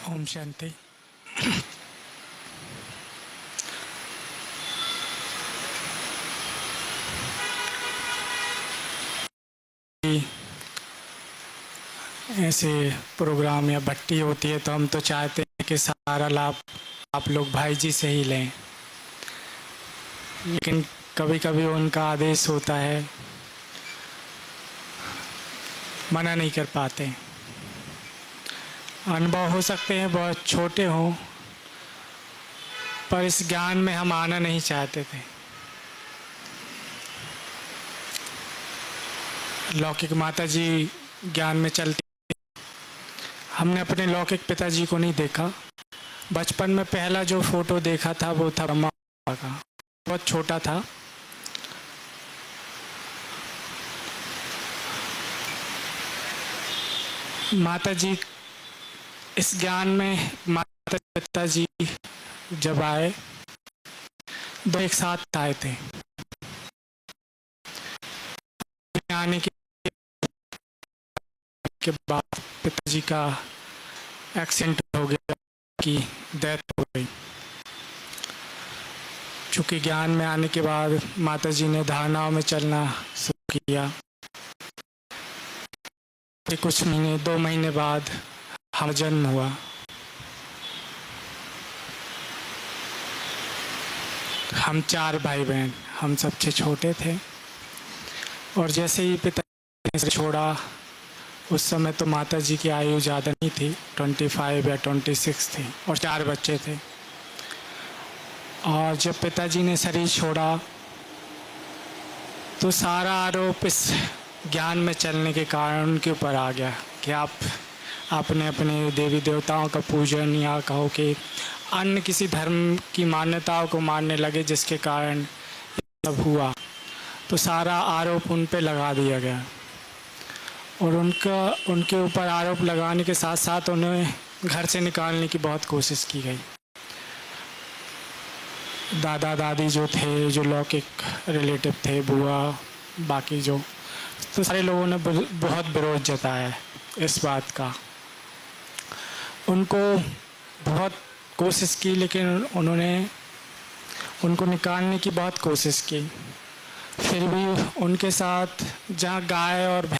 ओम शांति। ऐसे प्रोग्राम या भट्टी होती है तो हम तो चाहते हैं कि सारा लाभ आप लोग भाई जी से ही लें, लेकिन कभी कभी उनका आदेश होता है, मना नहीं कर पाते। अनुभव हो सकते हैं बहुत छोटे हों, पर इस ज्ञान में हम आना नहीं चाहते थे। लौकिक माता जी ज्ञान में चलती, हमने अपने लौकिक पिताजी को नहीं देखा। बचपन में पहला जो फोटो देखा था वो था ब्रह्मा बाबा का, बहुत छोटा था। माता जी इस ज्ञान में, माता पिताजी जब आए, दो एक साथ आए थे। आने के बाद पिताजी का एक्सीडेंट हो गया, की डेथ हो गई। चूँकि ज्ञान में आने के बाद माता जी ने धारणाओं में चलना शुरू किया। कुछ महीने, 2 महीने बाद हम जन्म हुआ। हम 4 भाई बहन, हम सबसे छोटे थे। और जैसे ही पिता ने छोड़ा, उस समय तो माता जी की आयु ज़्यादा नहीं थी, 25 या 26 थी, और 4 बच्चे थे। और जब पिताजी ने शरीर छोड़ा तो सारा आरोप इस ज्ञान में चलने के कारण उनके ऊपर आ गया कि आपने अपने देवी देवताओं का पूजन, या कहो कि अन्य किसी धर्म की मान्यताओं को मानने लगे, जिसके कारण ये सब हुआ। तो सारा आरोप उन पे लगा दिया गया, और उनके ऊपर आरोप लगाने के साथ साथ उन्हें घर से निकालने की बहुत कोशिश की गई। दादा दादी जो थे, जो लौकिक रिलेटिव थे, बुआ, बाकी जो, तो सारे लोगों ने बहुत विरोध जताया है इस बात का। उनको बहुत कोशिश की, लेकिन उन्होंने उनको निकालने की बहुत कोशिश की। फिर भी उनके साथ जहाँ गाय और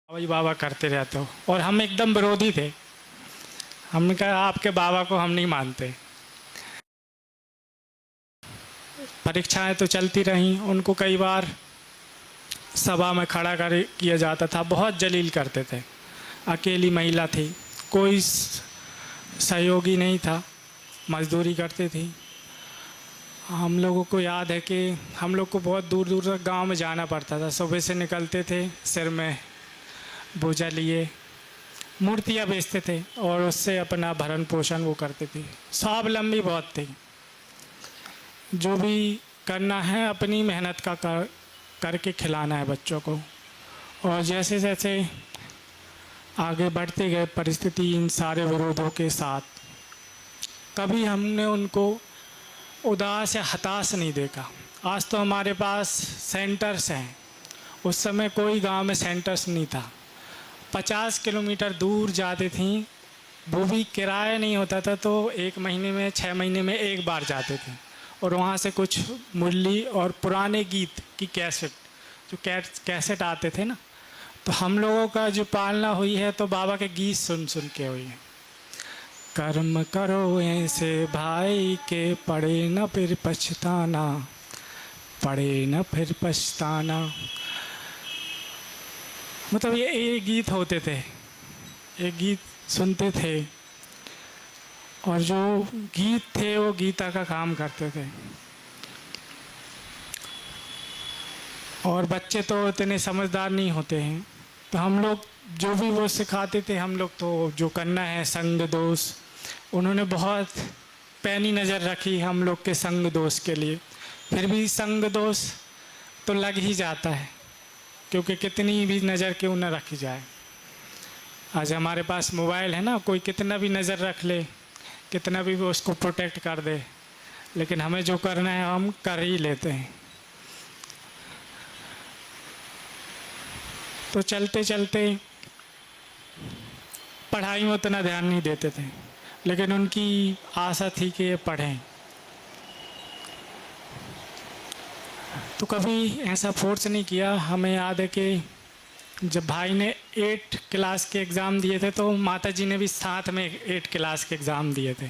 वही बाबा करते रहते हो। और हम एकदम विरोधी थे। हमने कहा आपके बाबा को हम नहीं मानते। परीक्षाएं तो चलती रहीं, उनको कई बार सभा में खड़ा कर किया जाता था, बहुत जलील करते थे। अकेली महिला थी, कोई सहयोगी नहीं था, मजदूरी करती थी। हम लोगों को याद है कि हम लोग को बहुत दूर दूर तक गांव में जाना पड़ता था। सुबह से निकलते थे, सिर में बोझा लिए, मूर्तियाँ बेचते थे और उससे अपना भरण पोषण वो करते थे। स्वावलंबी बहुत थे। जो भी करना है अपनी मेहनत का करके खिलाना है बच्चों को। और जैसे जैसे आगे बढ़ते गए परिस्थिति इन सारे विरोधों के साथ, कभी हमने उनको उदास या हताश नहीं देखा। आज तो हमारे पास सेंटर्स हैं, उस समय कोई गांव में सेंटर्स नहीं था। 50 किलोमीटर दूर जाती थी, वो भी किराया नहीं होता था, तो 1 महीने में 6 महीने में एक बार जाते थे। और वहाँ से कुछ मुरली और पुराने गीत की कैसेट, जो कैसेट आते थे ना, तो हम लोगों का जो पालना हुई है तो बाबा के गीत सुन सुन के हुई है। कर्म करो ऐसे भाई के, पड़े न फिर पछताना, पड़े न फिर पछताना। मतलब ये गीत होते थे, ये गीत सुनते थे और जो गीत थे वो गीता का काम करते थे। और बच्चे तो इतने समझदार नहीं होते हैं, तो हम लोग जो भी वो सिखाते थे, हम लोग तो जो करना है संग दोष, उन्होंने बहुत पैनी नज़र रखी हम लोग के संग दोष के लिए। फिर भी संग दोष तो लग ही जाता है, क्योंकि कितनी भी नज़र क्यों न रखी जाए। आज हमारे पास मोबाइल है ना, कोई कितना भी नज़र रख ले, कितना भी वो उसको प्रोटेक्ट कर दे, लेकिन हमें जो करना है हम कर ही लेते हैं। तो चलते चलते पढ़ाई में उतना ध्यान नहीं देते थे, लेकिन उनकी आशा थी कि ये पढ़ें। तो कभी ऐसा फोर्स नहीं किया। हमें याद है कि जब भाई ने 8 क्लास के एग्ज़ाम दिए थे, तो माता जी ने भी साथ में 8 क्लास के एग्ज़ाम दिए थे,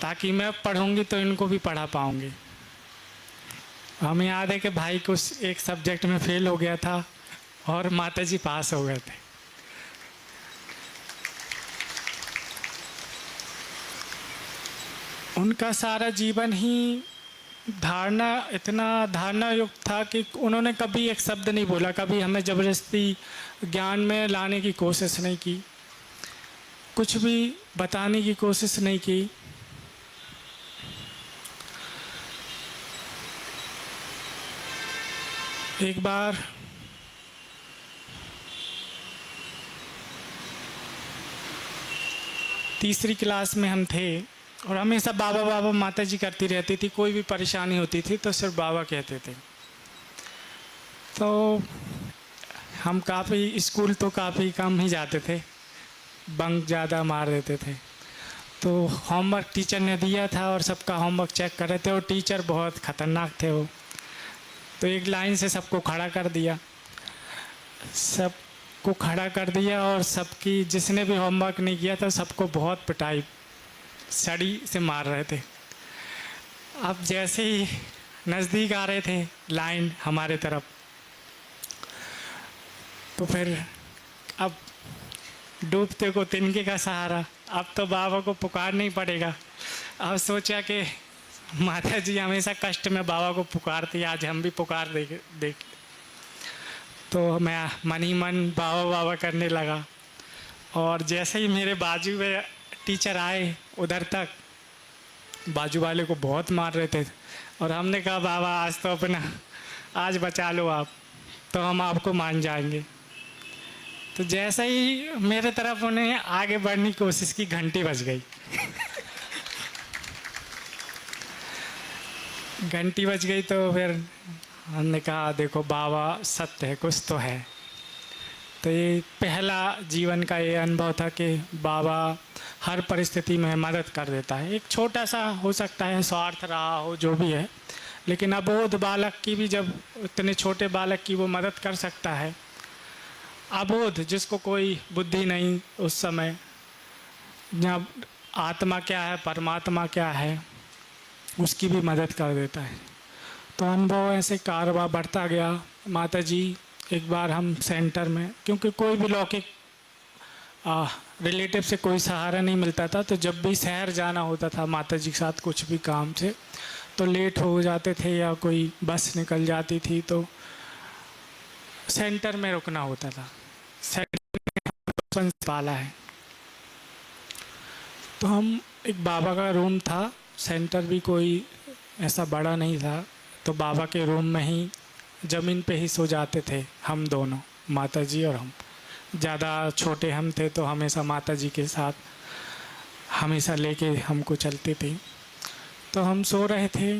ताकि मैं पढ़ूंगी तो इनको भी पढ़ा पाऊंगी। हमें याद है कि भाई कुछ एक सब्जेक्ट में फेल हो गया था और माता जी पास हो गए थे। उनका सारा जीवन ही इतना धारणा युक्त था कि उन्होंने कभी एक शब्द नहीं बोला, कभी हमें ज़बरदस्ती ज्ञान में लाने की कोशिश नहीं की, कुछ भी बताने की कोशिश नहीं की। एक बार तीसरी क्लास में हम थे और हमेशा बाबा बाबा माता जी करती रहती थी। कोई भी परेशानी होती थी तो सिर्फ बाबा कहते थे। तो हम काफ़ी स्कूल तो काफ़ी कम ही जाते थे, बंक ज़्यादा मार देते थे। तो होमवर्क टीचर ने दिया था और सबका होमवर्क चेक कर रहे थे, और टीचर बहुत ख़तरनाक थे वो। तो एक लाइन से सबको खड़ा कर दिया, सबको खड़ा कर दिया और सबकी, जिसने भी होमवर्क नहीं किया था सबको बहुत पिटाई सड़ी से मार रहे थे। अब जैसे ही नज़दीक आ रहे थे लाइन हमारे तरफ, तो फिर अब डूबते को तिनके का सहारा, अब तो बाबा को पुकारना ही पड़ेगा। अब सोचा कि माता जी हमेशा कष्ट में बाबा को पुकारती, आज हम भी पुकार देख। तो मैं मन ही मन बाबा बाबा करने लगा, और जैसे ही मेरे बाजू में टीचर आए, उधर तक बाजू वाले को बहुत मार रहे थे, और हमने कहा बाबा आज तो अपना, आज बचा लो आप, तो हम आपको मान जाएंगे। तो जैसे ही मेरे तरफ उन्हें आगे बढ़ने की कोशिश की, घंटी बज गई। घंटी बज गई तो फिर हमने कहा देखो बाबा सत्य है, कुछ तो है। तो ये पहला जीवन का ये अनुभव था कि बाबा हर परिस्थिति में मदद कर देता है। एक छोटा सा हो सकता है स्वार्थ रहा हो, जो भी है, लेकिन अबोध बालक की भी, जब इतने छोटे बालक की वो मदद कर सकता है, अबोध, जिसको कोई बुद्धि नहीं उस समय, जब आत्मा क्या है परमात्मा क्या है उसकी भी मदद कर देता है। तो अनुभव ऐसे कारवा बढ़ता गया। माता जी एक बार हम सेंटर में, क्योंकि कोई भी लौकिक रिलेटिव से कोई सहारा नहीं मिलता था, तो जब भी शहर जाना होता था माता जी के साथ कुछ भी काम से, तो लेट हो जाते थे या कोई बस निकल जाती थी तो सेंटर में रुकना होता था। सेंटर में पाला है, तो हम एक बाबा का रूम था, सेंटर भी कोई ऐसा बड़ा नहीं था, तो बाबा के रूम में ही ज़मीन पे ही सो जाते थे हम दोनों, माता जी और हम। ज़्यादा छोटे हम थे तो हमेशा माता जी के साथ हमेशा लेके हमको चलती थी। तो हम सो रहे थे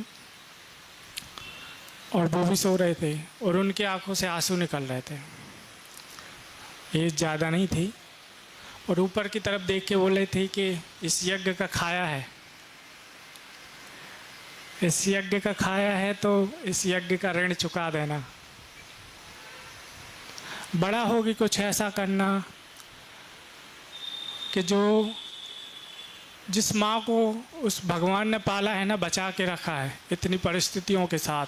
और वो भी सो रहे थे और उनकी आंखों से आंसू निकल रहे थे। एज ज़्यादा नहीं थी और ऊपर की तरफ देख के बोले थे कि इस यज्ञ का खाया है, इस यज्ञ का खाया है तो इस यज्ञ का ऋण चुका देना। बड़ा होगी कुछ ऐसा करना कि जो जिस माँ को उस भगवान ने पाला है ना, बचा के रखा है इतनी परिस्थितियों के साथ।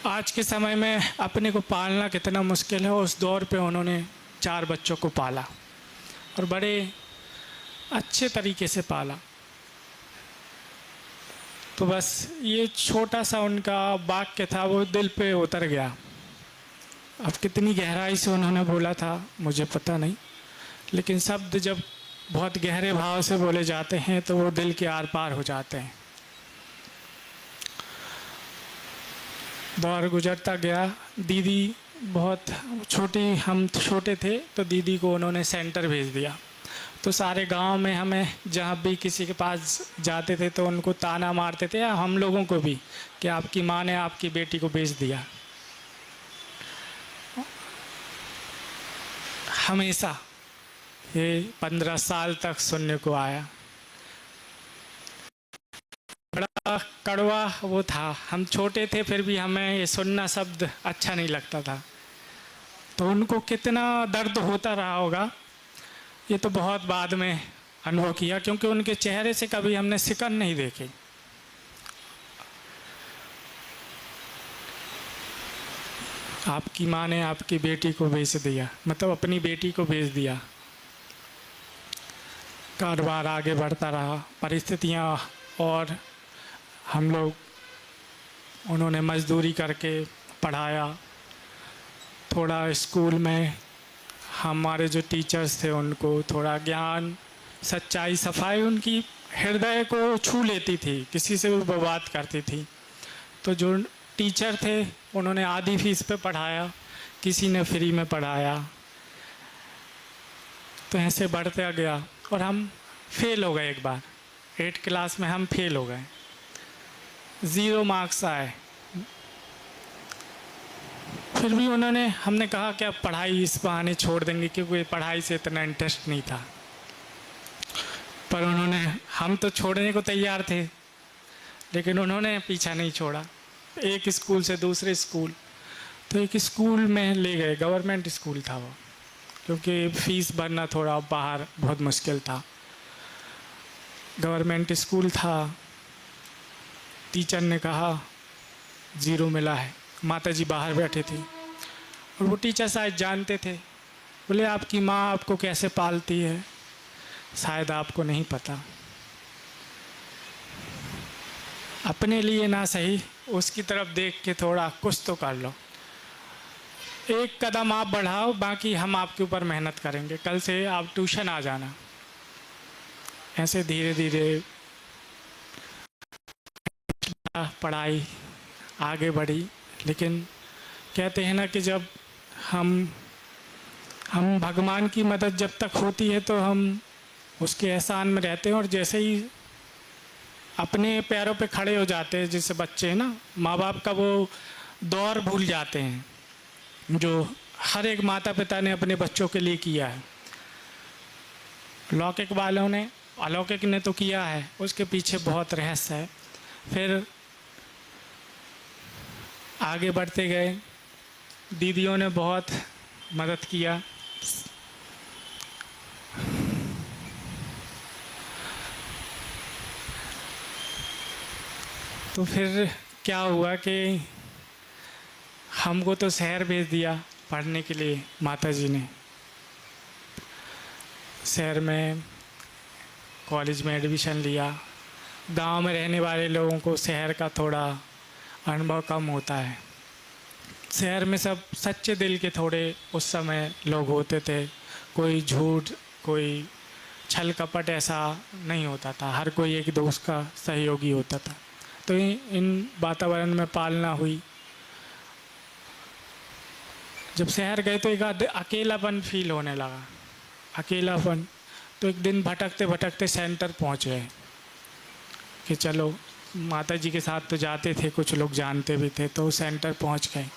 आज के समय में अपने को पालना कितना मुश्किल है, उस दौर पे उन्होंने 4 बच्चों को पाला और बड़े अच्छे तरीके से पाला। तो बस ये छोटा सा उनका वाक्य था, वो दिल पे उतर गया। अब कितनी गहराई से उन्होंने बोला था मुझे पता नहीं, लेकिन शब्द जब बहुत गहरे भाव से बोले जाते हैं तो वो दिल के आर पार हो जाते हैं। दौर गुजरता गया। दीदी बहुत छोटी, हम छोटे थे तो दीदी को उन्होंने सेंटर भेज दिया। तो सारे गांव में हमें जहाँ भी किसी के पास जाते थे तो उनको ताना मारते थे, या हम लोगों को भी, कि आपकी माँ ने आपकी बेटी को बेच दिया। हमेशा ये 15 साल तक सुनने को आया। बड़ा कड़वा वो था, हम छोटे थे फिर भी हमें ये सुनना शब्द अच्छा नहीं लगता था। तो उनको कितना दर्द होता रहा होगा ये तो बहुत बाद में अनुभव किया, क्योंकि उनके चेहरे से कभी हमने सिकन नहीं देखी। आपकी माँ ने आपकी बेटी को बेच दिया, मतलब अपनी बेटी को बेच दिया। कारोबार आगे बढ़ता रहा, परिस्थितियाँ, और हम लोग, उन्होंने मजदूरी करके पढ़ाया। थोड़ा स्कूल में हमारे जो टीचर्स थे उनको थोड़ा ज्ञान, सच्चाई, सफाई उनकी हृदय को छू लेती थी, किसी से भी वो बात करती थी। तो जो टीचर थे उन्होंने आधी फीस पे पढ़ाया, किसी ने फ्री में पढ़ाया। तो ऐसे बढ़ते गया और हम फेल हो गए। एक बार 8 क्लास में हम फेल हो गए, 0 मार्क्स आए। फिर भी उन्होंने, हमने कहा कि अब पढ़ाई इस बहाने छोड़ देंगे, क्योंकि पढ़ाई से इतना इंटरेस्ट नहीं था। पर उन्होंने, हम तो छोड़ने को तैयार थे लेकिन उन्होंने पीछा नहीं छोड़ा। एक स्कूल से दूसरे स्कूल, तो एक स्कूल में ले गए, गवर्नमेंट स्कूल था वो, क्योंकि फीस भरना थोड़ा बाहर बहुत मुश्किल था। गवर्नमेंट स्कूल था। टीचर ने कहा 0 मिला है। माता जी बाहर बैठे थे और वो टीचर शायद जानते थे। बोले आपकी माँ आपको कैसे पालती है शायद आपको नहीं पता, अपने लिए ना सही उसकी तरफ देख के थोड़ा कुछ तो कर लो। एक कदम आप बढ़ाओ, बाकी हम आपके ऊपर मेहनत करेंगे, कल से आप ट्यूशन आ जाना। ऐसे धीरे धीरे पढ़ाई आगे बढ़ी। लेकिन कहते हैं ना कि जब हम भगवान की मदद जब तक होती है तो हम उसके एहसान में रहते हैं, और जैसे ही अपने पैरों पे खड़े हो जाते हैं, जैसे बच्चे हैं ना, माँ बाप का वो दौर भूल जाते हैं जो हर एक माता पिता ने अपने बच्चों के लिए किया है। लौकिक वालों ने, अलौकिक ने तो किया है, उसके पीछे बहुत रहस्य है। फिर आगे बढ़ते गए, दीदियों ने बहुत मदद किया। तो फिर क्या हुआ कि हमको तो शहर भेज दिया पढ़ने के लिए माता जी ने। शहर में कॉलेज में एडमिशन लिया। गांव में रहने वाले लोगों को शहर का थोड़ा अनुभव कम होता है। शहर में सब सच्चे दिल के थोड़े उस समय लोग होते थे, कोई झूठ कोई छल कपट ऐसा नहीं होता था, हर कोई एक दोस्त का सहयोगी होता था। तो इन वातावरण में पालना हुई। जब शहर गए तो एक अकेलापन फील होने लगा, अकेलापन। तो एक दिन भटकते भटकते सेंटर पहुंच गए कि चलो, माता जी के साथ तो जाते थे, कुछ लोग जानते भी थे, तो सेंटर पहुंच गए।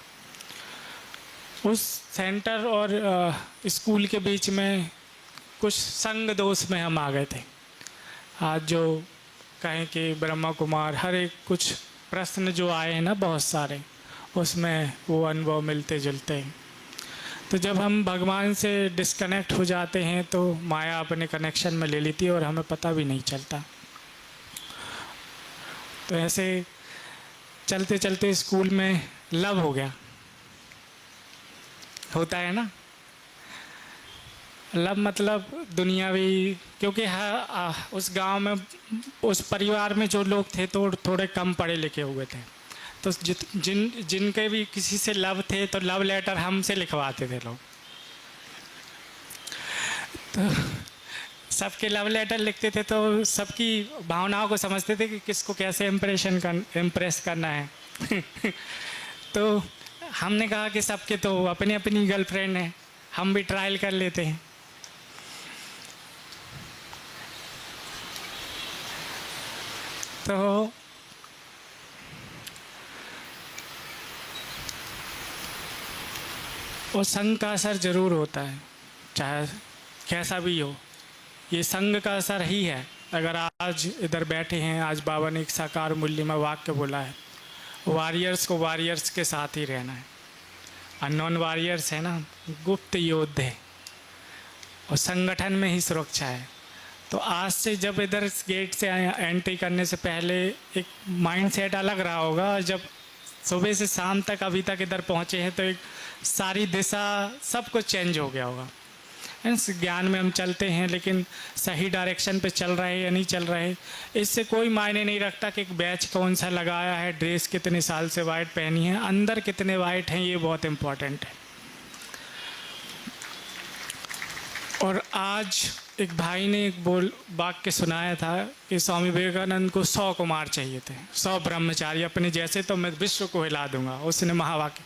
उस सेंटर और स्कूल के बीच में कुछ संग दोष में हम आ गए थे। आज जो कहें कि ब्रह्मा कुमार, हर एक कुछ प्रश्न जो आए हैं ना बहुत सारे, उसमें वो अनुभव मिलते जुलते हैं। तो जब हम भगवान से डिस्कनेक्ट हो जाते हैं तो माया अपने कनेक्शन में ले लेती है और हमें पता भी नहीं चलता। तो ऐसे चलते चलते स्कूल में लव हो गया, होता है ना लव, मतलब दुनियावी। क्योंकि उस गांव में उस परिवार में जो लोग थे तो थोड़े कम पढ़े लिखे हुए थे, तो जिनके भी किसी से लव थे तो लव लेटर हमसे लिखवाते थे लोग। तो सबके लव लेटर लिखते थे, तो सबकी भावनाओं को समझते थे कि किसको कैसे इम्प्रेस करना है। तो हमने कहा कि सबके तो अपनी अपनी गर्लफ्रेंड है, हम भी ट्रायल कर लेते हैं। तो वो संग का असर ज़रूर होता है, चाहे कैसा भी हो, ये संग का असर ही है। अगर आज इधर बैठे हैं, आज बाबा ने एक साकार मूल्य में वाक्य बोला है, वॉरियर्स को वॉरियर्स के साथ ही रहना है। अननोन वॉरियर्स है ना, गुप्त योद्धे, और संगठन में ही सुरक्षा है। तो आज से जब इधर इस गेट से एंट्री करने से पहले एक माइंडसेट अलग रहा होगा, जब सुबह से शाम तक अभी तक इधर पहुँचे हैं तो एक सारी दिशा सब कुछ चेंज हो गया होगा। इस ज्ञान में हम चलते हैं, लेकिन सही डायरेक्शन पे चल रहे हैं या नहीं चल रहे, इससे कोई मायने नहीं रखता कि एक बैच कौन सा लगाया है, ड्रेस कितने साल से वाइट पहनी है, अंदर कितने वाइट हैं, ये बहुत इम्पोर्टेंट है। और आज एक भाई ने एक वाक्य सुनाया था कि स्वामी विवेकानंद को 100 कुमार चाहिए थे, 100 ब्रह्मचारी अपने जैसे, तो मैं विश्व को हिला दूंगा, उसने महावाक्य।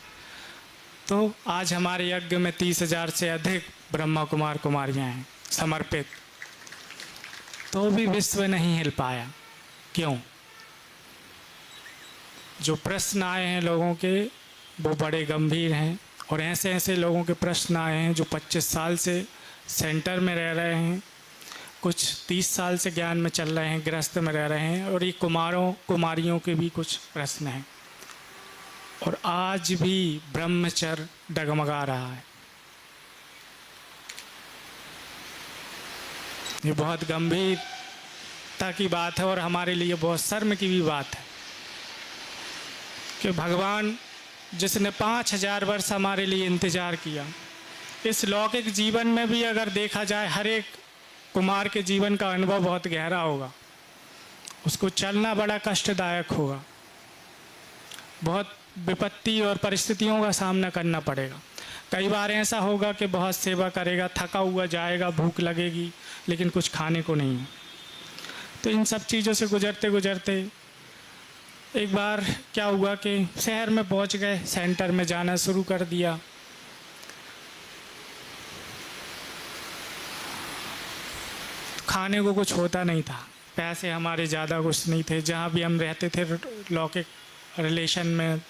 तो आज हमारे यज्ञ में 30,000 से अधिक ब्रह्मा कुमार कुमारियाँ हैं समर्पित, तो भी विश्व नहीं हिल पाया। क्यों? जो प्रश्न आए हैं लोगों के वो बड़े गंभीर हैं, और ऐसे ऐसे लोगों के प्रश्न आए हैं जो 25 साल से सेंटर में रह रहे हैं, कुछ 30 साल से ज्ञान में चल रहे हैं, गृहस्थ में रह रहे हैं, और ये कुमारों कुमारियों के भी कुछ प्रश्न हैं। और आज भी ब्रह्मचर्य डगमगा रहा है। ये बहुत गंभीरता की बात है और हमारे लिए बहुत शर्म की भी बात है कि भगवान जिसने 5000 वर्ष हमारे लिए इंतज़ार किया, इस लौकिक जीवन में भी अगर देखा जाए हर एक कुमार के जीवन का अनुभव बहुत गहरा होगा, उसको चलना बड़ा कष्टदायक होगा, बहुत विपत्ति और परिस्थितियों का सामना करना पड़ेगा। कई बार ऐसा होगा कि बहुत सेवा करेगा, थका हुआ जाएगा, भूख लगेगी, लेकिन कुछ खाने को नहीं है। तो इन सब चीज़ों से गुजरते गुजरते एक बार क्या हुआ कि शहर में पहुंच गए, सेंटर में जाना शुरू कर दिया। खाने को कुछ होता नहीं था, पैसे हमारे ज़्यादा कुछ नहीं थे। जहाँ भी हम रहते थे लौकिक रिलेशन में,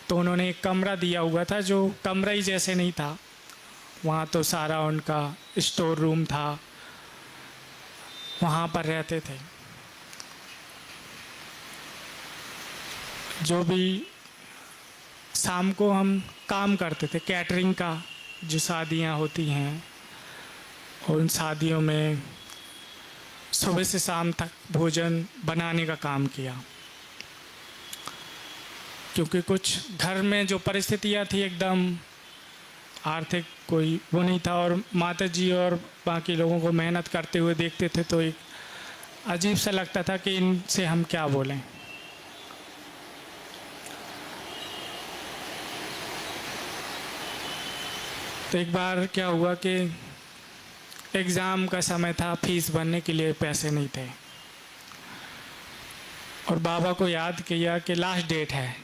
तो उन्होंने एक कमरा दिया हुआ था जो कमरा ही जैसे नहीं था, वहाँ तो सारा उनका स्टोर रूम था, वहाँ पर रहते थे। जो भी शाम को हम काम करते थे कैटरिंग का, जो शादियां होती हैं और उन शादियों में सुबह से शाम तक भोजन बनाने का काम किया, क्योंकि कुछ घर में जो परिस्थितियां थी एकदम आर्थिक कोई वो नहीं था, और माता जी और बाकी लोगों को मेहनत करते हुए देखते थे तो एक अजीब सा लगता था कि इनसे हम क्या बोलें। तो एक बार क्या हुआ कि एग्ज़ाम का समय था, फीस भरने के लिए पैसे नहीं थे, और बाबा को याद किया कि लास्ट डेट है,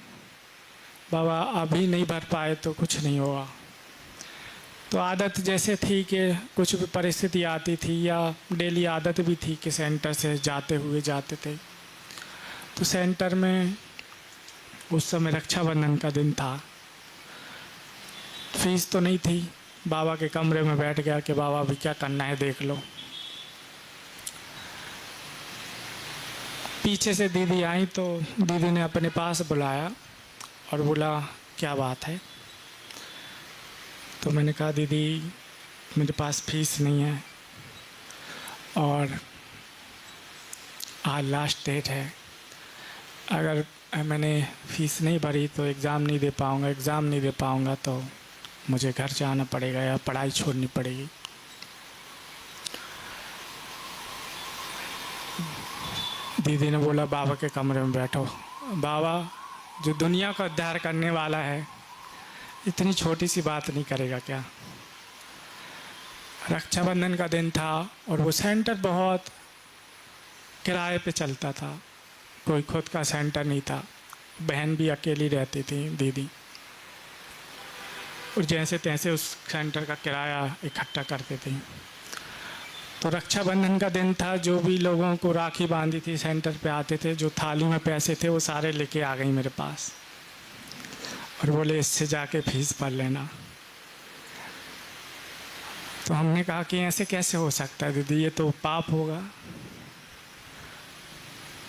बाबा अभी नहीं भर पाए तो कुछ नहीं होगा। तो आदत जैसे थी कि कुछ भी परिस्थिति आती थी, या डेली आदत भी थी कि सेंटर से जाते हुए जाते थे। तो सेंटर में उस समय रक्षाबंधन का दिन था, फीस तो नहीं थी। बाबा के कमरे में बैठ गया कि बाबा अभी क्या करना है देख लो। पीछे से दीदी आई तो दीदी ने अपने पास बुलाया और बोला क्या बात है। तो मैंने कहा दीदी मेरे पास फीस नहीं है और आज लास्ट डेट है, अगर मैंने फ़ीस नहीं भरी तो एग्ज़ाम नहीं दे पाऊँगा, एग्ज़ाम नहीं दे पाऊँगा तो मुझे घर जाना पड़ेगा या पढ़ाई छोड़नी पड़ेगी। दीदी ने बोला बाबा के कमरे में बैठो। बाबा जो दुनिया का उद्धार करने वाला है इतनी छोटी सी बात नहीं करेगा क्या। रक्षाबंधन का दिन था और वो सेंटर बहुत किराए पे चलता था, कोई खुद का सेंटर नहीं था। बहन भी अकेली रहती थी दीदी, और जैसे तैसे उस सेंटर का किराया इकट्ठा करते थे। तो रक्षाबंधन का दिन था, जो भी लोगों को राखी बांधी थी सेंटर पे आते थे, जो थाली में पैसे थे वो सारे लेके आ गई मेरे पास और बोले इससे जाके फीस भर लेना। तो हमने कहा कि ऐसे कैसे हो सकता है दीदी, ये तो पाप होगा।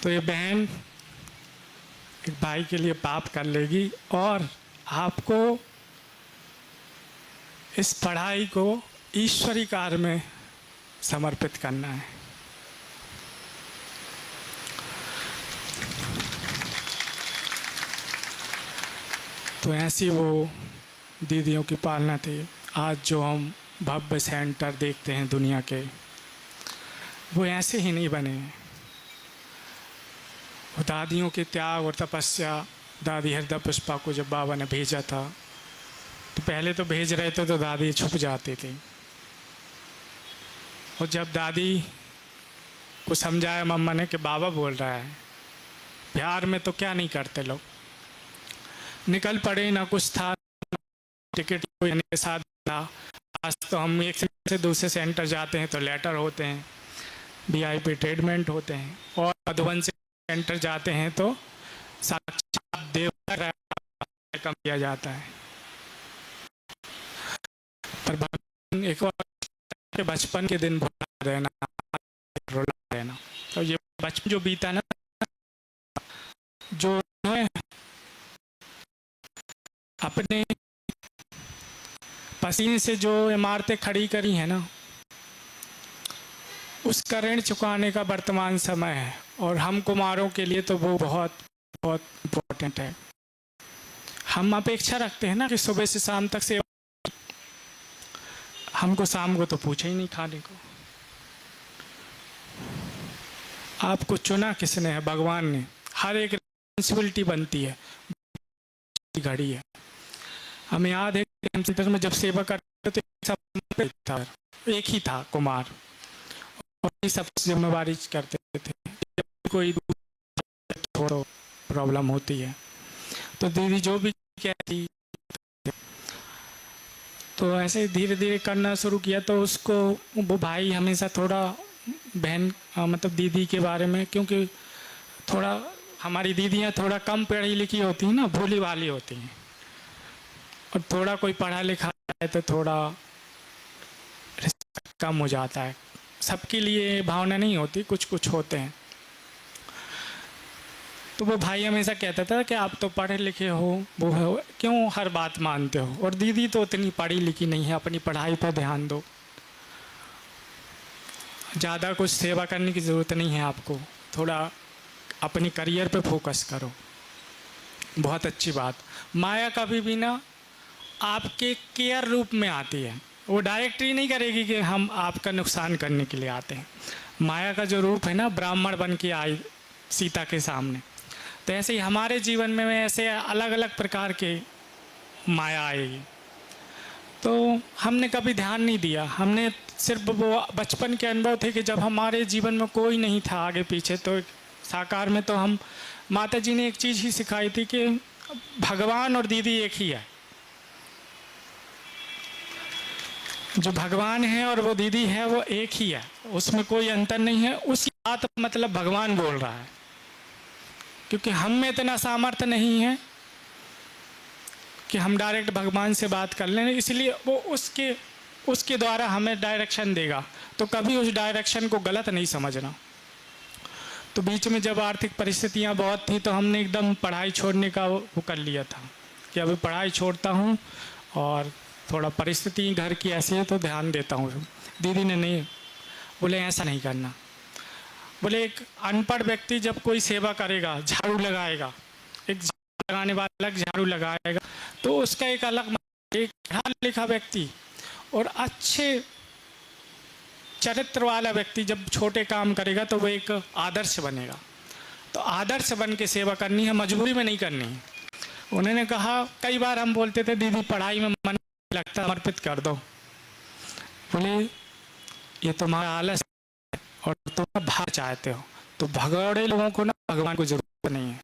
तो ये बहन एक भाई के लिए पाप कर लेगी और आपको इस पढ़ाई को ईश्वरी कार्य में समर्पित करना है। तो ऐसी वो दीदियों की पालना थी। आज जो हम भव्य सेंटर देखते हैं दुनिया के, वो ऐसे ही नहीं बने हैं। वो दादियों के त्याग और तपस्या, दादी हरदा पुष्पा को जब बाबा ने भेजा था तो पहले तो भेज रहे थे तो दादी छुप जाती थी, और जब दादी को समझाया मम्मा ने कि बाबा बोल रहा है, बिहार में तो क्या नहीं करते लोग, निकल पड़े। ना कुछ था, टिकट के साथ था। आज तो हम एक सेंटर से दूसरे सेंटर जाते हैं तो लेटर होते हैं, VIP ट्रीटमेंट होते हैं, और मधुबन से सेंटर जाते हैं तो साक्षात देवता कम किया जाता है। पर एक और बचपन के दिन भुला देना, रुला देना। तो ये बचपन जो बीता ना, जो अपने पसीने से जो इमारतें खड़ी करी हैं ना, उसका ऋण चुकाने का वर्तमान समय है, और हम कुमारों के लिए तो वो बहुत बहुत इम्पोर्टेंट है। हम अपेक्षा रखते हैं ना कि सुबह से शाम तक सेवा, हमको शाम को तो पूछे ही नहीं खाने को। आपको चुना किसने है? भगवान ने। हर एक रिस्पॉन्सिबिलिटी बनती है, घड़ी है। हमें याद है कि सेंटर में जब सेवा करते थे सब था, एक ही था कुमार, और सब जिम्मेवारी करते थे। जब कोई थोड़ा प्रॉब्लम होती है तो दीदी जो भी कहती, तो ऐसे धीरे धीरे करना शुरू किया। तो उसको वो भाई हमेशा थोड़ा बहन मतलब दीदी के बारे में, क्योंकि थोड़ा हमारी दीदियाँ थोड़ा कम पढ़ी लिखी होती हैं ना, भोली भाली होती हैं, और थोड़ा कोई पढ़ा लिखा है तो थोड़ा रिस्पेक्ट कम हो जाता है। सबके लिए भावना नहीं होती, कुछ कुछ होते हैं। तो वो भाई हमेशा कहता था कि आप तो पढ़े लिखे हो, वो हो, क्यों हर बात मानते हो, और दीदी तो उतनी पढ़ी लिखी नहीं है, अपनी पढ़ाई पर ध्यान दो, ज़्यादा कुछ सेवा करने की ज़रूरत नहीं है आपको, थोड़ा अपने करियर पे फोकस करो। बहुत अच्छी बात। माया कभी भी ना आपके केयर रूप में आती है, वो डायरेक्टली नहीं करेगी कि हम आपका नुकसान करने के लिए आते हैं। माया का जो रूप है ना, ब्राह्मण बन के आई सीता के सामने, तो ऐसे ही हमारे जीवन में ऐसे अलग अलग प्रकार के माया आएगी। तो हमने कभी ध्यान नहीं दिया, हमने सिर्फ वो बचपन के अनुभव थे कि जब हमारे जीवन में कोई नहीं था आगे पीछे, तो साकार में तो हम, माता जी ने एक चीज़ ही सिखाई थी कि भगवान और दीदी एक ही है। जो भगवान है और वो दीदी है वो एक ही है, उसमें कोई अंतर नहीं है। उसकी बात मतलब भगवान बोल रहा है, क्योंकि हम में इतना सामर्थ्य नहीं है कि हम डायरेक्ट भगवान से बात कर लें, इसलिए वो उसके द्वारा हमें डायरेक्शन देगा। तो कभी उस डायरेक्शन को गलत नहीं समझना। तो बीच में जब आर्थिक परिस्थितियां बहुत थी तो हमने एकदम पढ़ाई छोड़ने का वो कर लिया था कि अभी पढ़ाई छोड़ता हूँ और थोड़ा परिस्थिति घर की ऐसी है तो ध्यान देता हूँ। दीदी ने नहीं, बोले ऐसा नहीं करना। बोले एक अनपढ़ व्यक्ति जब कोई सेवा करेगा, झाड़ू लगाएगा, एक लगाने वाला झाड़ू लगाएगा, तो उसका एक अलग, एक पढ़ा लिखा व्यक्ति और अच्छे चरित्र वाला व्यक्ति जब छोटे काम करेगा तो वो एक आदर्श बनेगा। तो आदर्श बन के सेवा करनी है, मजबूरी में नहीं करनी है। उन्होंने कहा, कई बार हम बोलते थे दीदी पढ़ाई में मन नहीं लगता, समर्पित कर दो। बोले ये तुम्हारा आलस है और तुम भाग चाहते हो, तो भगौड़े लोगों को ना भगवान को जरूरत नहीं है,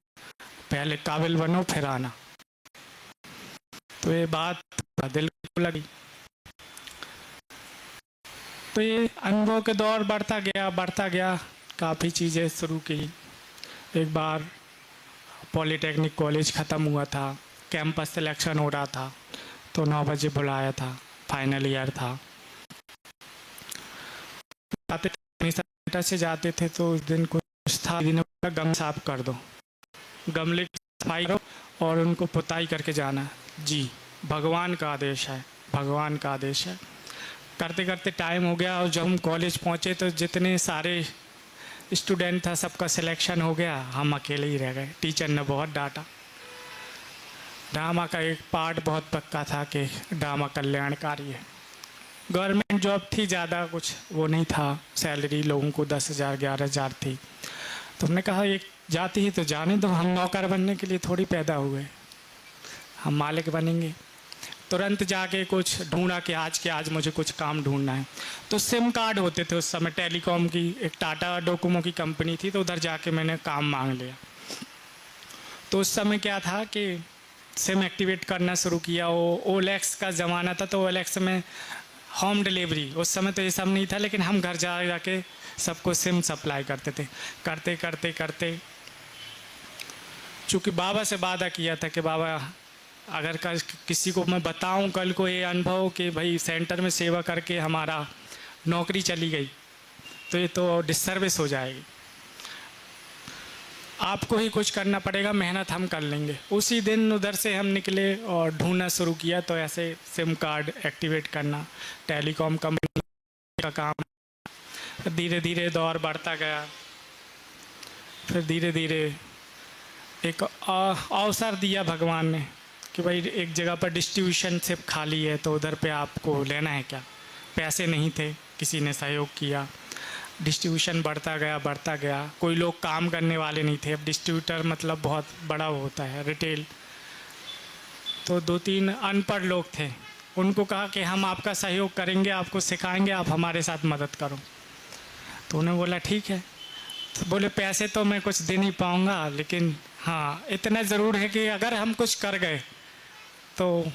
पहले काबिल बनो फिर आना। तो ये बात दिल को लगी। तो ये अनुभव के दौर बढ़ता गया, काफ़ी चीज़ें शुरू की। एक बार पॉलीटेक्निक कॉलेज ख़त्म हुआ था, कैंपस सिलेक्शन हो रहा था, तो 9 बजे बुलाया था, फाइनल ईयर था। सेंटर से जाते थे तो उस दिन कुछ था, दिन गमले साफ कर दो, गमले की सफाई करो और उनको पुताई करके जाना। जी, भगवान का आदेश है, भगवान का आदेश है। करते करते टाइम हो गया और जब हम कॉलेज पहुँचे तो जितने सारे स्टूडेंट था सबका सिलेक्शन हो गया, हम अकेले ही रह गए। टीचर ने बहुत डांटा। ड्रामा का एक पार्ट बहुत पक्का था कि ड्रामा कल्याणकारी है। गवर्नमेंट जॉब थी, ज़्यादा कुछ वो नहीं था, सैलरी लोगों को 10,000 11,000 थी। तो हमने कहा एक जाती ही तो जाने दो, हम नौकर बनने के लिए थोड़ी पैदा हुए, हम मालिक बनेंगे। तुरंत जाके कुछ ढूंढा कि आज के आज मुझे कुछ काम ढूंढना है। तो सिम कार्ड होते थे उस समय, टेलीकॉम की एक टाटा डोकोमो की कंपनी थी, तो उधर जाके मैंने काम मांग लिया। तो उस समय क्या था कि सिम एक्टिवेट करना शुरू किया। वो ओएलएक्स का ज़माना था, तो ओएलएक्स में होम डिलीवरी, उस समय तो ये सब नहीं था, लेकिन हम घर जा जाके सबको सिम सप्लाई करते थे। करते करते करते चूँकि बाबा से वादा किया था कि बाबा अगर कल किसी को मैं बताऊं कल को ये अनुभव कि भाई सेंटर में सेवा करके हमारा नौकरी चली गई, तो ये तो डिसर्विस हो जाएगी, आपको ही कुछ करना पड़ेगा, मेहनत हम कर लेंगे। उसी दिन उधर से हम निकले और ढूंढना शुरू किया। तो ऐसे सिम कार्ड एक्टिवेट करना, टेलीकॉम कंपनी का काम, धीरे धीरे दौर बढ़ता गया। फिर धीरे धीरे एक अवसर दिया भगवान ने कि भाई एक जगह पर डिस्ट्रीब्यूशन सिर्फ खाली है, तो उधर पे आपको लेना है क्या। पैसे नहीं थे, किसी ने सहयोग किया, डिस्ट्रीब्यूशन बढ़ता गया। कोई लोग काम करने वाले नहीं थे। अब डिस्ट्रीब्यूटर मतलब बहुत बड़ा होता है, रिटेल। तो 2-3 अनपढ़ लोग थे, उनको कहा कि हम आपका सहयोग करेंगे, आपको सिखाएंगे, आप हमारे साथ मदद करो। तो उन्होंने बोला ठीक है। तो बोले पैसे तो मैं कुछ दे नहीं पाऊँगा, लेकिन हाँ इतना ज़रूर है कि अगर हम कुछ कर गए तो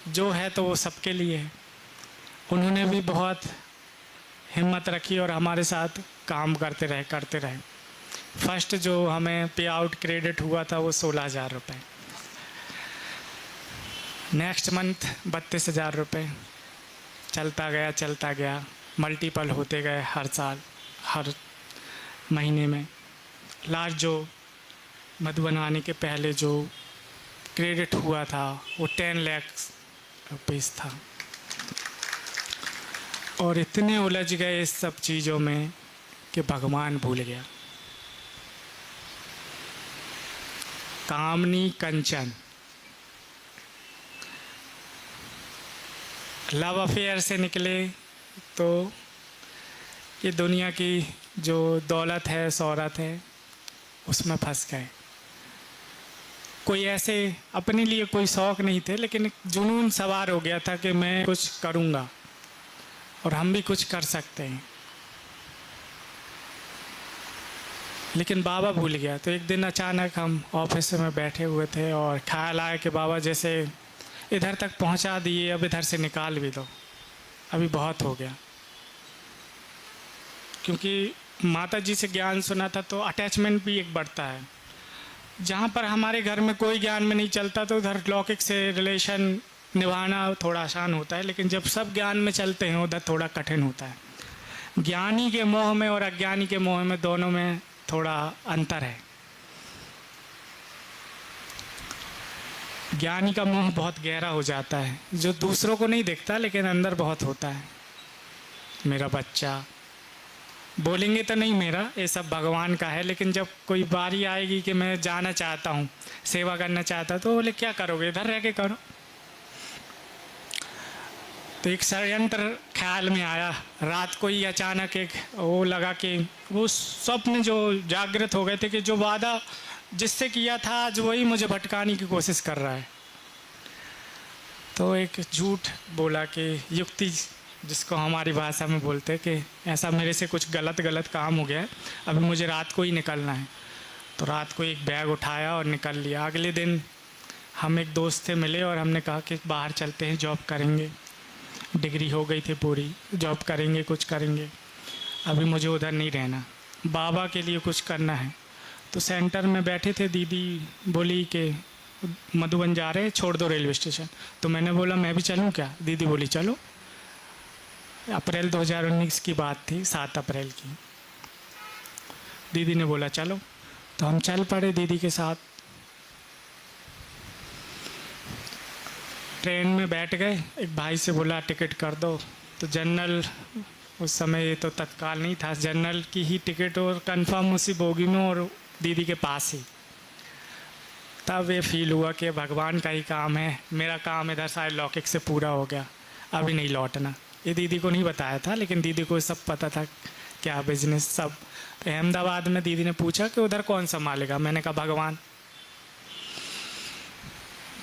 जो है तो वो सबके लिए है। उन्होंने भी बहुत हिम्मत रखी और हमारे साथ काम करते रहे। फर्स्ट जो हमें पे आउट क्रेडिट हुआ था वो 16,000 रुपये, नेक्स्ट मंथ 32,000 रुपये। चलता गया, मल्टीपल होते गए हर साल, हर महीने में। लास्ट जो मधुबन आने के पहले जो क्रेडिट हुआ था वो 10 लाख रुपीस था। और इतने उलझ गए इस सब चीज़ों में कि भगवान भूल गया। कामनी कंचन, लव अफेयर से निकले तो ये दुनिया की जो दौलत है, शोहरत है, उसमें फंस गए। कोई ऐसे अपने लिए कोई शौक़ नहीं थे, लेकिन एक जुनून सवार हो गया था कि मैं कुछ करूँगा और हम भी कुछ कर सकते हैं। लेकिन बाबा भूल गया। तो एक दिन अचानक हम ऑफिस में बैठे हुए थे और ख्याल आया कि बाबा जैसे इधर तक पहुंचा दिए, अब इधर से निकाल भी दो, अभी बहुत हो गया। क्योंकि माता जी से ज्ञान सुना था तो अटैचमेंट भी एक बढ़ता है। जहाँ पर हमारे घर में कोई ज्ञान में नहीं चलता तो उधर लौकिक से रिलेशन निभाना थोड़ा आसान होता है, लेकिन जब सब ज्ञान में चलते हैं उधर थोड़ा कठिन होता है। ज्ञानी के मोह में और अज्ञानी के मोह में दोनों में थोड़ा अंतर है। ज्ञानी का मोह बहुत गहरा हो जाता है, जो दूसरों को नहीं दिखता लेकिन अंदर बहुत होता है। मेरा बच्चा बोलेंगे तो नहीं मेरा, ये सब भगवान का है। लेकिन जब कोई बारी आएगी कि मैं जाना चाहता हूँ, सेवा करना चाहता, तो बोले क्या करोगे, इधर रह के करो। तो एक षड्यंत्र ख्याल में आया। रात को ही अचानक एक वो लगा कि वो स्वप्न जो जागृत हो गए थे कि जो वादा जिससे किया था आज वही मुझे भटकाने की कोशिश कर रहा है। तो एक झूठ बोला कि युक्ति, जिसको हमारी भाषा में बोलते हैं कि ऐसा मेरे से कुछ गलत काम हो गया है, अभी मुझे रात को ही निकलना है। तो रात को एक बैग उठाया और निकल लिया। अगले दिन हम एक दोस्त से मिले और हमने कहा कि बाहर चलते हैं, जॉब करेंगे। डिग्री हो गई थी पूरी, जॉब करेंगे, कुछ करेंगे, अभी मुझे उधर नहीं रहना, बाबा के लिए कुछ करना है। तो सेंटर में बैठे थे, दीदी बोली कि मधुबन जा रहे हैं, छोड़ दो रेलवे स्टेशन। तो मैंने बोला मैं भी चलूँ क्या? दीदी बोली चलो। अप्रैल 2019 की बात थी, 7 अप्रैल की। दीदी ने बोला चलो, तो हम चल पड़े दीदी के साथ। ट्रेन में बैठ गए, एक भाई से बोला टिकट कर दो। तो जनरल, उस समय तो तत्काल नहीं था, जनरल की ही टिकट और कंफर्म उसी बोगी में और दीदी के पास ही। तब ये फील हुआ कि भगवान का ही काम है, मेरा काम इधर शायद लौकिक से पूरा हो गया, अभी नहीं लौटना। ये दीदी को नहीं बताया था, लेकिन दीदी को सब पता था, क्या बिजनेस सब। अहमदाबाद में दीदी ने पूछा कि उधर कौन संभालेगा, मैंने कहा भगवान।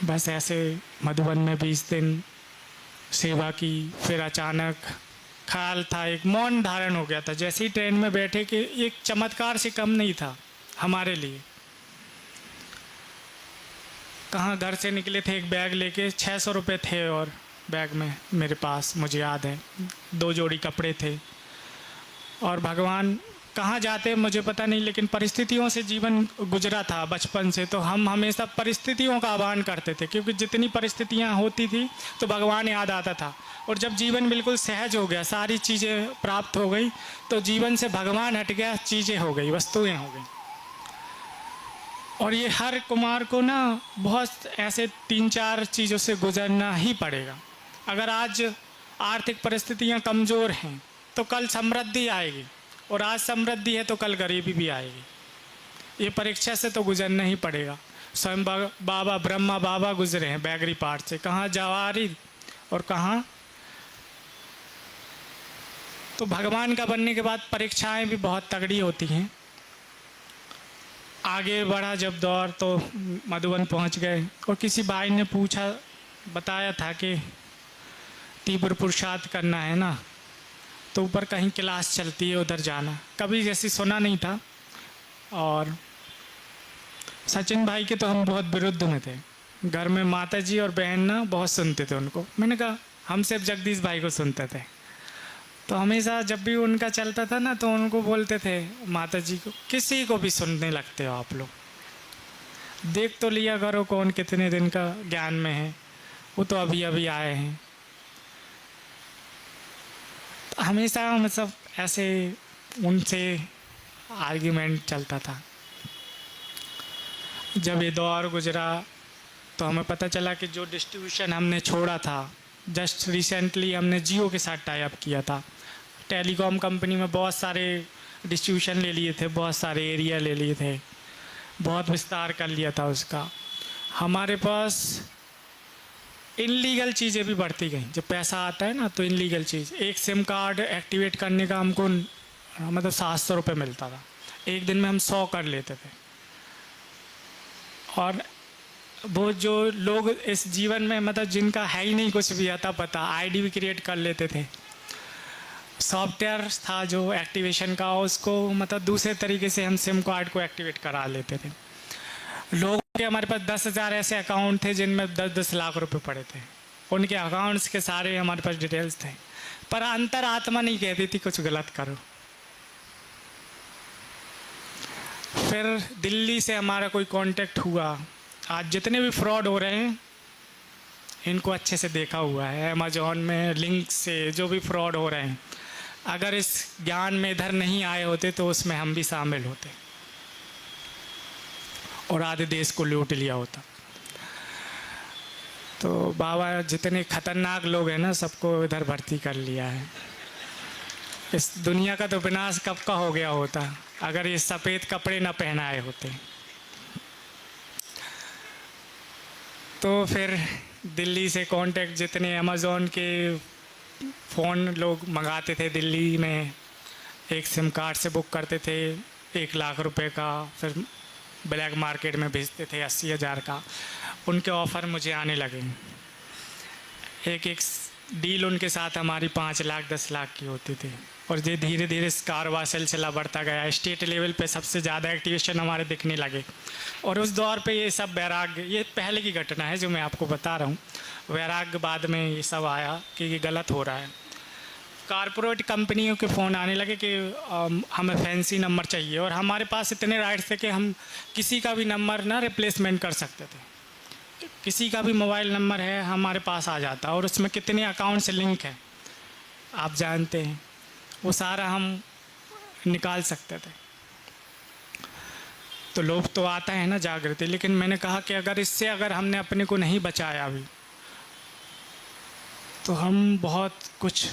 बस ऐसे मधुबन में 20 दिन सेवा की। फिर अचानक ख्याल था, एक मौन धारण हो गया था। जैसे ही ट्रेन में बैठे कि एक चमत्कार से कम नहीं था हमारे लिए। कहाँ घर से निकले थे, एक बैग लेके, 600 रुपये थे और बैग में मेरे पास, मुझे याद है 2 जोड़ी कपड़े थे। और भगवान कहाँ जाते मुझे पता नहीं, लेकिन परिस्थितियों से जीवन गुजरा था बचपन से, तो हम हमेशा परिस्थितियों का आह्वान करते थे, क्योंकि जितनी परिस्थितियाँ होती थी तो भगवान याद आता था। और जब जीवन बिल्कुल सहज हो गया, सारी चीज़ें प्राप्त हो गई, तो जीवन से भगवान हट गया, चीज़ें हो गई, वस्तुएँ हो गई। और ये हर कुमार को ना बहुत ऐसे 3-4 चीज़ों से गुजरना ही पड़ेगा। अगर आज आर्थिक परिस्थितियाँ कमज़ोर हैं तो कल समृद्धि आएगी, और आज समृद्धि है तो कल गरीबी भी आएगी। ये परीक्षा से तो गुजरना ही पड़ेगा। स्वयं बाबा ब्रह्मा बाबा गुजरे हैं बैगरी पाठ से, कहाँ जवारी और कहाँ। तो भगवान का बनने के बाद परीक्षाएं भी बहुत तगड़ी होती हैं। आगे बढ़ा जब दौर तो मधुबन पहुंच गए, और किसी भाई ने पूछा, बताया था कि तीव्र पुरुषार्थ करना है ना, तो ऊपर कहीं क्लास चलती है, उधर जाना। कभी जैसी सुना नहीं था। और सचिन भाई के तो हम बहुत विरुद्ध में थे। घर में माता जी और बहन ना बहुत सुनते थे उनको। मैंने कहा हम सिर्फ जगदीश भाई को सुनते थे। तो हमेशा जब भी उनका चलता था ना, तो उनको बोलते थे माता जी को, किसी को भी सुनने लगते हो आप लोग, देख तो लिया करो कौन कितने दिन का ज्ञान में है, वो तो अभी अभी आए हैं। तो हमेशा मतलब ऐसे उनसे आर्ग्यूमेंट चलता था। जब ये दौर गुजरा तो हमें पता चला कि जो डिस्ट्रीब्यूशन हमने छोड़ा था, जस्ट रिसेंटली हमने जियो के साथ टाई अप किया था। टेलीकॉम कंपनी में बहुत सारे डिस्ट्रीब्यूशन ले लिए थे, बहुत सारे एरिया ले लिए थे, बहुत विस्तार कर लिया था उसका। हमारे पास इनलीगल चीज़ें भी बढ़ती गई। जब पैसा आता है ना तो इनलीगल चीज़, एक सिम कार्ड एक्टिवेट करने का हमको मतलब 700 रुपये मिलता था, एक दिन में हम 100 कर लेते थे। और वो जो लोग इस जीवन में मतलब जिनका है ही नहीं कुछ भी आता पता, आईडी भी क्रिएट कर लेते थे। सॉफ्टवेयर था जो एक्टिवेशन का, उसको मतलब दूसरे तरीके से हम सिम कार्ड को एक्टिवेट करा लेते थे। लोगों के हमारे पास 10,000 ऐसे अकाउंट थे जिनमें 10-10 लाख रुपए पड़े थे। उनके अकाउंट्स के सारे हमारे पास डिटेल्स थे, पर अंतरात्मा नहीं कहती थी कुछ गलत करो। फिर दिल्ली से हमारा कोई कांटेक्ट हुआ। आज जितने भी फ्रॉड हो रहे हैं इनको अच्छे से देखा हुआ है, अमेजोन में लिंक से जो भी फ्रॉड हो रहे हैं, अगर इस ज्ञान में इधर नहीं आए होते तो उसमें हम भी शामिल होते और आधे देश को लूट लिया होता। तो बाबा जितने खतरनाक लोग हैं ना, सबको इधर भर्ती कर लिया है। इस दुनिया का तो विनाश कब का हो गया होता अगर ये सफ़ेद कपड़े ना पहनाए होते। तो फिर दिल्ली से कांटेक्ट, जितने अमेज़ॉन के फ़ोन लोग मंगाते थे दिल्ली में, एक सिम कार्ड से बुक करते थे 1 लाख रुपए का, फिर ब्लैक मार्केट में भेजते थे 80,000 का। उनके ऑफ़र मुझे आने लगे। एक एक डील उनके साथ हमारी 5 लाख 10 लाख की होती थी। और ये धीरे धीरे इस कारोबार सिलसिला बढ़ता गया। स्टेट लेवल पे सबसे ज़्यादा एक्टिवेशन हमारे दिखने लगे। और उस दौर पे ये सब वैराग्य, ये पहले की घटना है जो मैं आपको बता रहा हूँ। वैराग्य बाद में ये सब आया कि ये गलत हो रहा है। कारपोरेट कंपनियों के फ़ोन आने लगे कि हमें फैंसी नंबर चाहिए, और हमारे पास इतने राइट्स थे कि हम किसी का भी नंबर ना रिप्लेसमेंट कर सकते थे। किसी का भी मोबाइल नंबर है हमारे पास आ जाता, और उसमें कितने अकाउंट से लिंक है आप जानते हैं, वो सारा हम निकाल सकते थे। तो लोग तो आता है ना जागृति, लेकिन मैंने कहा कि अगर इससे अगर हमने अपने को नहीं बचाया अभी तो हम बहुत कुछ।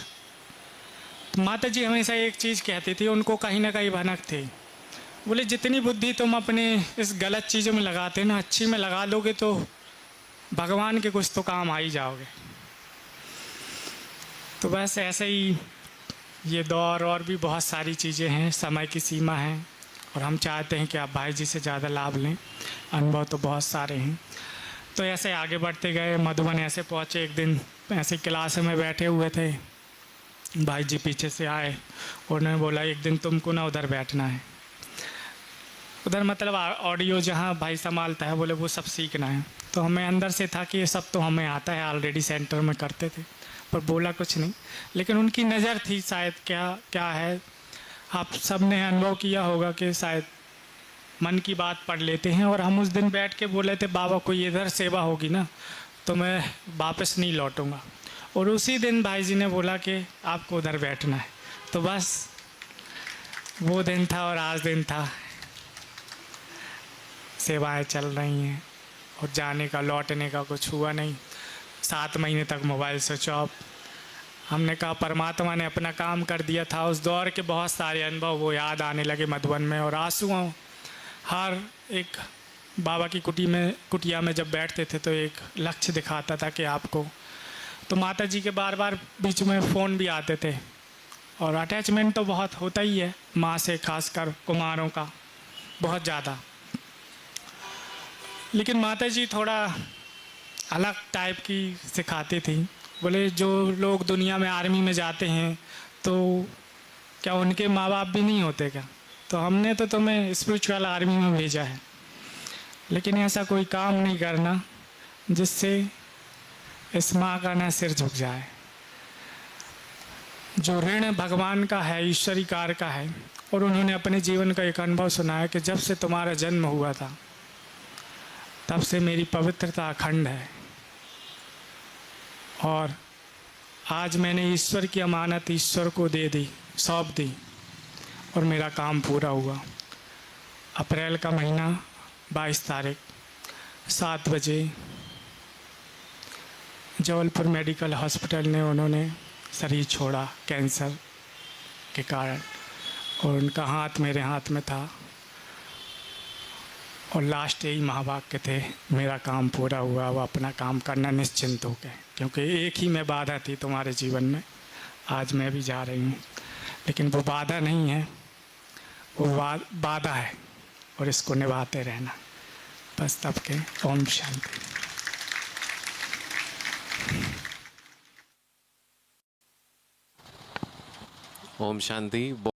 माता जी हमेशा एक चीज़ कहती थी, उनको कहीं ना कहीं भनक थी। बोले जितनी बुद्धि तुम अपने इस गलत चीज़ों में लगाते ना, अच्छी में लगा लोगे तो भगवान के कुछ तो काम आ ही जाओगे। तो बस ऐसे ही ये दौर और भी बहुत सारी चीज़ें हैं, समय की सीमा है, और हम चाहते हैं कि आप भाई जी से ज़्यादा लाभ लें। अनुभव तो बहुत सारे हैं। तो ऐसे आगे बढ़ते गए, मधुबन ऐसे पहुँचे। एक दिन ऐसे क्लास में बैठे हुए थे, भाई जी पीछे से आए, उन्होंने बोला एक दिन तुमको ना उधर बैठना है। उधर मतलब ऑडियो जहाँ भाई संभालता है, बोले वो सब सीखना है। तो हमें अंदर से था कि ये सब तो हमें आता है, ऑलरेडी सेंटर में करते थे, पर बोला कुछ नहीं। लेकिन उनकी नज़र थी शायद, क्या है, आप सब ने अनुभव किया होगा कि शायद मन की बात पढ़ लेते हैं। और हम उस दिन बैठ के बोले थे बाबा कोई इधर सेवा होगी ना तो मैं वापस नहीं लौटूंगा। और उसी दिन भाई जी ने बोला कि आपको उधर बैठना है। तो बस वो दिन था और आज दिन था, सेवाएं चल रही हैं और जाने का लौटने का कुछ हुआ नहीं। 7 महीने तक मोबाइल स्विच ऑफ। हमने कहा परमात्मा ने अपना काम कर दिया था। उस दौर के बहुत सारे अनुभव वो याद आने लगे मधुबन में, और आंसुओं हर एक बाबा की कुटिया में जब बैठते थे तो एक लक्ष्य दिखाता था कि आपको। तो माता जी के बार बार बीच में फ़ोन भी आते थे, और अटैचमेंट तो बहुत होता ही है माँ से, खासकर कुमारों का बहुत ज़्यादा। लेकिन माता जी थोड़ा अलग टाइप की सिखाती थी। बोले जो लोग दुनिया में आर्मी में जाते हैं तो क्या उनके माँ बाप भी नहीं होते क्या? तो हमने तो तुम्हें स्पिरिचुअल आर्मी में भेजा है, लेकिन ऐसा कोई काम नहीं करना जिससे इस माँ का ना सिर झुक जाए। जो ऋण भगवान का है, ईश्वरी कार्य का है। और उन्होंने अपने जीवन का एक अनुभव सुनाया कि जब से तुम्हारा जन्म हुआ था तब से मेरी पवित्रता अखंड है, और आज मैंने ईश्वर की अमानत ईश्वर को दे दी, सौंप दी, और मेरा काम पूरा हुआ। अप्रैल का महीना 22 तारीख 7 बजे जबलपुर मेडिकल हॉस्पिटल ने उन्होंने शरीर छोड़ा कैंसर के कारण, और उनका हाथ मेरे हाथ में था, और लास्ट यही महावाक्य थे, मेरा काम पूरा हुआ, वो अपना काम करना निश्चिंत हो गए, क्योंकि एक ही मैं बाधा थी तुम्हारे जीवन में, आज मैं भी जा रही हूँ, लेकिन वो बाधा नहीं है, वो बाधा है, और इसको निभाते रहना, बस तब के। ओम शांति। ओम शांति।